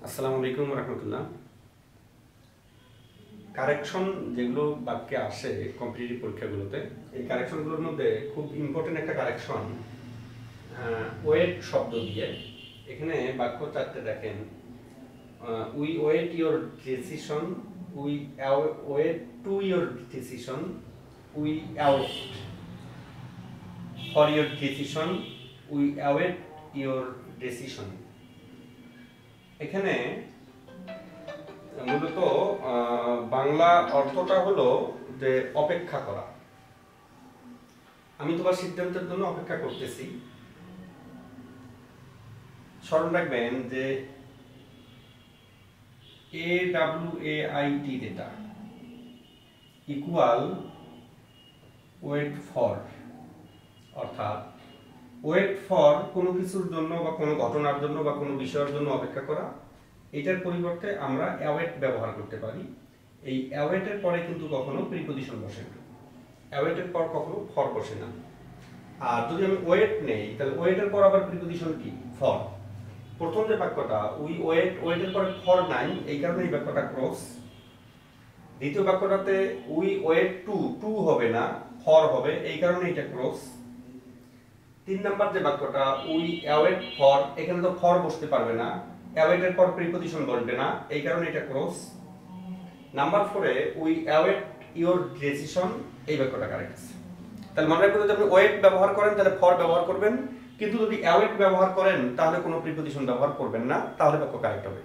আসসালামু আলাইকুম রহমতুল্লাহ। কারেকশন যেগুলো বাক্যে আসে কম্পিটিটিভ পরীক্ষাগুলোতে, এই কারেকশনগুলোর মধ্যে খুব ইম্পর্টেন্ট একটা কারেকশন ওয়েট শব্দ দিয়ে। এখানে বাক্য চারটে দেখেন, we wait your decision, we wait to your decision, we await for your decision, we await your decision. এখানে মূলত বাংলা অর্থটা হলো যে অপেক্ষা করা। আমি তোমার সিদ্ধান্তের জন্য অপেক্ষা করতেছি। স্মরণ রাখবেন যে AWAIT যেটা ইকুয়াল ওয়েট ফর, অর্থাৎ ওয়েট ফর কোনো কিছুর জন্য বা কোনো ঘটনার জন্য বা কোনো বিষয়ের জন্য অপেক্ষা করা। এটার পরিবর্তে আমরা অ্যাওয়েট ব্যবহার করতে পারি। এই অ্যাওয়েটের পরে কিন্তু কখনো প্রিপজিশন বসে না, অ্যাওয়েটের পর কখনো ফর বসে না। আর যদি আমি ওয়েট নেই তাহলে ওয়েটের পর আবার প্রিপজিশন কি? ফর। প্রথম যে বাক্যটা উই ওয়েট, ওয়েটের পরে ফর নাই, এই কারণে এই বাক্যটা ক্রস। দ্বিতীয় বাক্যটাতে উই ওয়েট টু, টু হবে না, ফর হবে, এই কারণে এটা ক্রস। তিন নাম্বার যে বাক্যটা উই অ্যাওয়েট ফর, এখানে তো ফর বসতে পারবে না, অ্যাওয়েটের পর প্রিপজিশন বসবে না, এই কারণে এটা cross. Number 4 A we await your decision, এই বাক্যটা কারেক্ট আছে। তাহলে মনে রাখবেন, যদি আপনি ওয়েট ব্যবহার করেন তাহলে ফর ব্যবহার করবেন, কিন্তু যদি অ্যাওয়েট ব্যবহার করেন তাহলে কোনো প্রিপজিশন ব্যবহার করবেন না, তাহলে বাক্য কারেক্ট হবে।